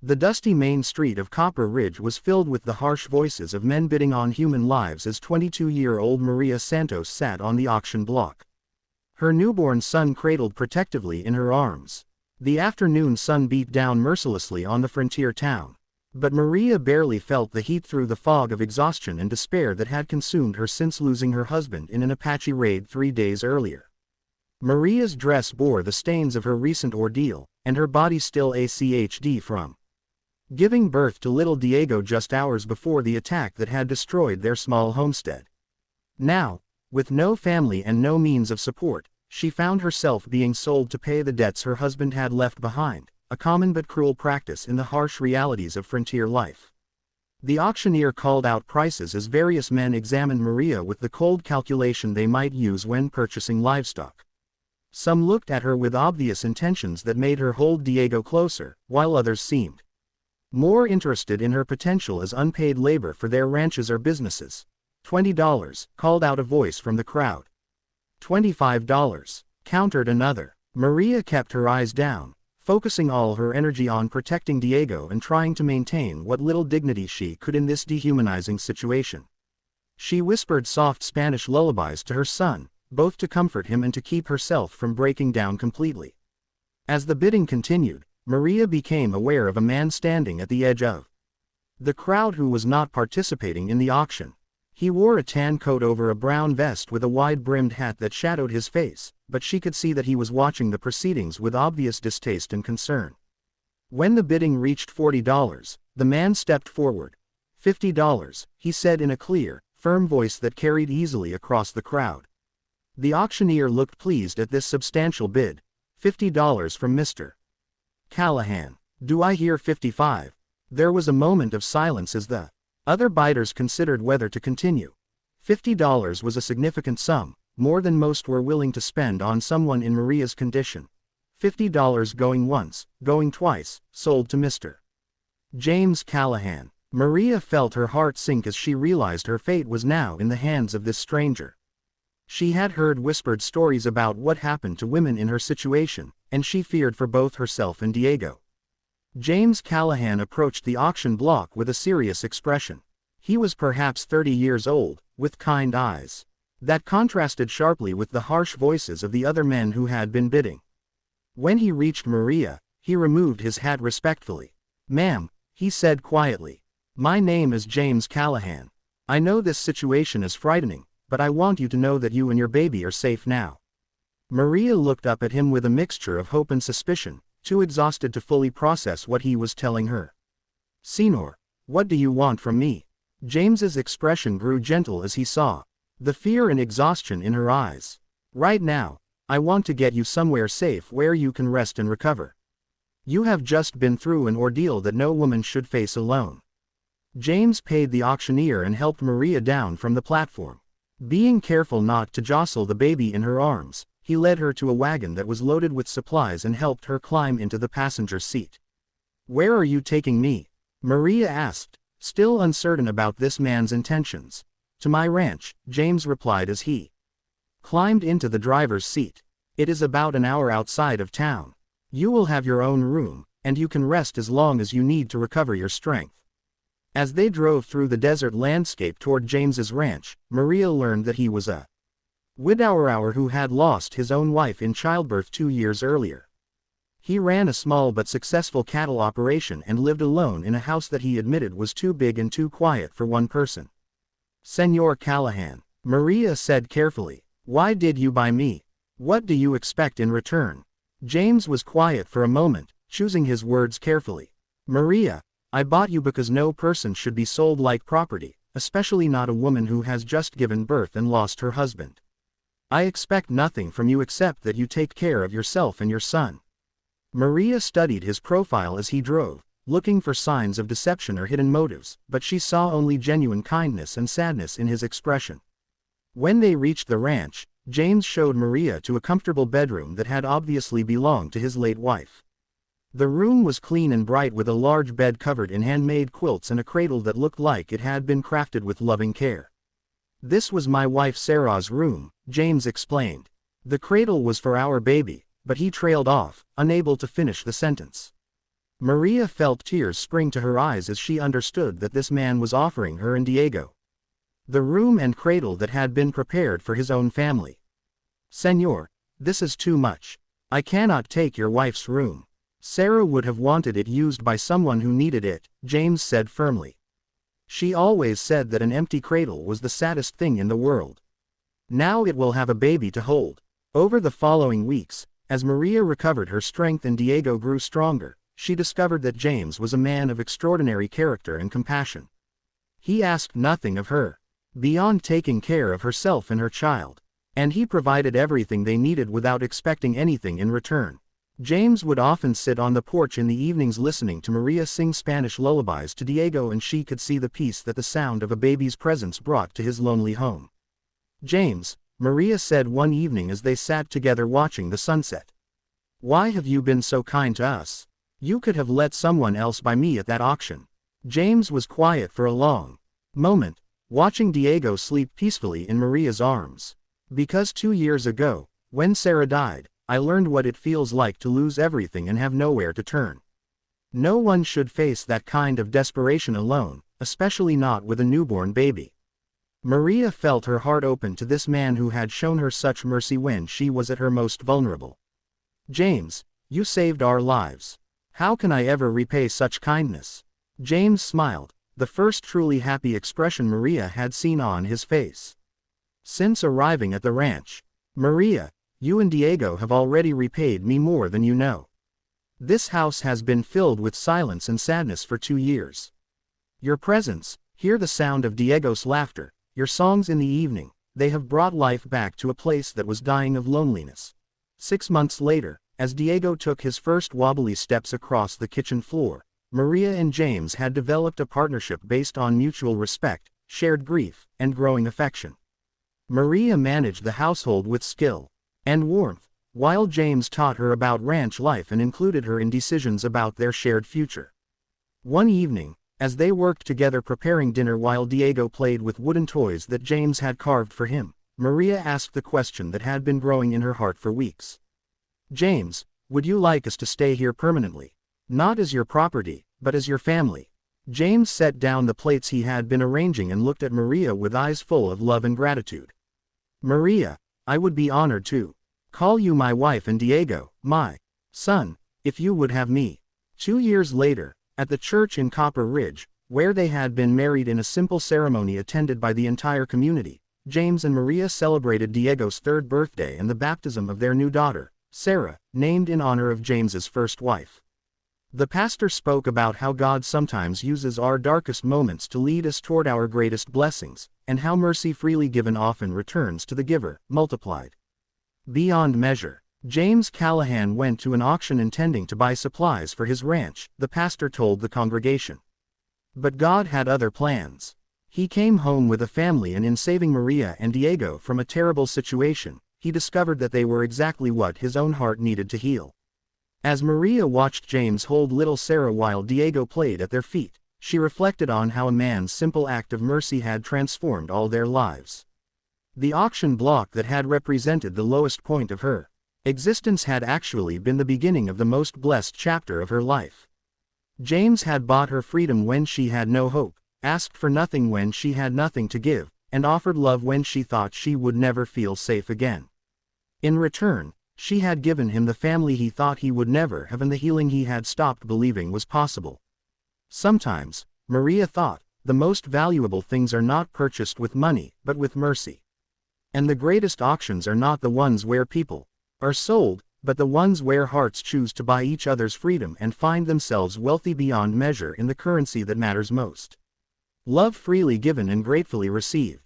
The dusty main street of Copper Ridge was filled with the harsh voices of men bidding on human lives as 22-year-old Maria Santos sat on the auction block. Her newborn son cradled protectively in her arms. The afternoon sun beat down mercilessly on the frontier town. But Maria barely felt the heat through the fog of exhaustion and despair that had consumed her since losing her husband in an Apache raid 3 days earlier. Maria's dress bore the stains of her recent ordeal, and her body still ached from giving birth to little Diego just hours before the attack that had destroyed their small homestead. Now, with no family and no means of support, she found herself being sold to pay the debts her husband had left behind, a common but cruel practice in the harsh realities of frontier life. The auctioneer called out prices as various men examined Maria with the cold calculation they might use when purchasing livestock. Some looked at her with obvious intentions that made her hold Diego closer, while others seemed more interested in her potential as unpaid labor for their ranches or businesses. $20, called out a voice from the crowd. $25, countered another. Maria kept her eyes down, focusing all her energy on protecting Diego and trying to maintain what little dignity she could in this dehumanizing situation. She whispered soft Spanish lullabies to her son, both to comfort him and to keep herself from breaking down completely. As the bidding continued, Maria became aware of a man standing at the edge of the crowd who was not participating in the auction. He wore a tan coat over a brown vest with a wide-brimmed hat that shadowed his face, but she could see that he was watching the proceedings with obvious distaste and concern. When the bidding reached $40, the man stepped forward. $50, he said in a clear, firm voice that carried easily across the crowd. The auctioneer looked pleased at this substantial bid. $50 from Mr. Callahan. Do I hear 55? There was a moment of silence as the other bidders considered whether to continue. $50 was a significant sum, more than most were willing to spend on someone in Maria's condition. $50 going once, going twice, sold to Mr. James Callahan. Maria felt her heart sink as she realized her fate was now in the hands of this stranger. She had heard whispered stories about what happened to women in her situation, and she feared for both herself and Diego. James Callahan approached the auction block with a serious expression. He was perhaps 30 years old, with kind eyes that contrasted sharply with the harsh voices of the other men who had been bidding. When he reached Maria, he removed his hat respectfully. "Ma'am," he said quietly, "my name is James Callahan. I know this situation is frightening, but I want you to know that you and your baby are safe now." Maria looked up at him with a mixture of hope and suspicion, too exhausted to fully process what he was telling her. "Senor, what do you want from me?" James's expression grew gentle as he saw the fear and exhaustion in her eyes. "Right now, I want to get you somewhere safe where you can rest and recover. You have just been through an ordeal that no woman should face alone." James paid the auctioneer and helped Maria down from the platform. Being careful not to jostle the baby in her arms, he led her to a wagon that was loaded with supplies and helped her climb into the passenger seat. "Where are you taking me?" Maria asked, still uncertain about this man's intentions. "To my ranch," James replied as he climbed into the driver's seat. "It is about an hour outside of town. You will have your own room, and you can rest as long as you need to recover your strength." As they drove through the desert landscape toward James's ranch, Maria learned that he was a widower who had lost his own wife in childbirth 2 years earlier. He ran a small but successful cattle operation and lived alone in a house that he admitted was too big and too quiet for one person. "Senor Callahan," Maria said carefully, "why did you buy me? What do you expect in return?" James was quiet for a moment, choosing his words carefully. "Maria, I bought you because no person should be sold like property, especially not a woman who has just given birth and lost her husband. I expect nothing from you except that you take care of yourself and your son." Maria studied his profile as he drove, looking for signs of deception or hidden motives, but she saw only genuine kindness and sadness in his expression. When they reached the ranch, James showed Maria to a comfortable bedroom that had obviously belonged to his late wife. The room was clean and bright with a large bed covered in handmade quilts and a cradle that looked like it had been crafted with loving care. "This was my wife Sarah's room," James explained. "The cradle was for our baby," but he trailed off, unable to finish the sentence. Maria felt tears spring to her eyes as she understood that this man was offering her and Diego the room and cradle that had been prepared for his own family. "Señor, this is too much. I cannot take your wife's room. Sarah would have wanted it used by someone who needed it," James said firmly. "She always said that an empty cradle was the saddest thing in the world. Now it will have a baby to hold." Over the following weeks, as Maria recovered her strength and Diego grew stronger, she discovered that James was a man of extraordinary character and compassion. He asked nothing of her, beyond taking care of herself and her child, and he provided everything they needed without expecting anything in return. James would often sit on the porch in the evenings listening to Maria sing Spanish lullabies to Diego, and she could see the peace that the sound of a baby's presence brought to his lonely home. "James," Maria said one evening as they sat together watching the sunset, "why have you been so kind to us? You could have let someone else buy me at that auction." James was quiet for a long moment, watching Diego sleep peacefully in Maria's arms. "Because 2 years ago, when Sarah died, I learned what it feels like to lose everything and have nowhere to turn. No one should face that kind of desperation alone, especially not with a newborn baby." Maria felt her heart open to this man who had shown her such mercy when she was at her most vulnerable. "James, you saved our lives. How can I ever repay such kindness?" James smiled, the first truly happy expression Maria had seen on his face since arriving at the ranch. "Maria, you and Diego have already repaid me more than you know. This house has been filled with silence and sadness for 2 years. Your presence, hear the sound of Diego's laughter, your songs in the evening, they have brought life back to a place that was dying of loneliness." 6 months later, as Diego took his first wobbly steps across the kitchen floor, Maria and James had developed a partnership based on mutual respect, shared grief, and growing affection. Maria managed the household with skill and warmth, while James taught her about ranch life and included her in decisions about their shared future. One evening, as they worked together preparing dinner while Diego played with wooden toys that James had carved for him, Maria asked the question that had been growing in her heart for weeks. "James, would you like us to stay here permanently? Not as your property, but as your family?" James set down the plates he had been arranging and looked at Maria with eyes full of love and gratitude. "Maria, I would be honored to call you my wife and Diego, my son, if you would have me." 2 years later, at the church in Copper Ridge, where they had been married in a simple ceremony attended by the entire community, James and Maria celebrated Diego's 3rd birthday and the baptism of their new daughter, Sarah, named in honor of James's first wife. The pastor spoke about how God sometimes uses our darkest moments to lead us toward our greatest blessings, and how mercy freely given often returns to the giver, multiplied beyond measure. James Callahan went to an auction intending to buy supplies for his ranch, the pastor told the congregation. But God had other plans. He came home with a family, and in saving Maria and Diego from a terrible situation, he discovered that they were exactly what his own heart needed to heal. As Maria watched James hold little Sarah while Diego played at their feet, she reflected on how a man's simple act of mercy had transformed all their lives. The auction block that had represented the lowest point of her existence had actually been the beginning of the most blessed chapter of her life. James had bought her freedom when she had no hope, asked for nothing when she had nothing to give, and offered love when she thought she would never feel safe again. In return, she had given him the family he thought he would never have and the healing he had stopped believing was possible. Sometimes, Maria thought, the most valuable things are not purchased with money, but with mercy. And the greatest auctions are not the ones where people are sold, but the ones where hearts choose to buy each other's freedom and find themselves wealthy beyond measure in the currency that matters most. Love freely given and gratefully received.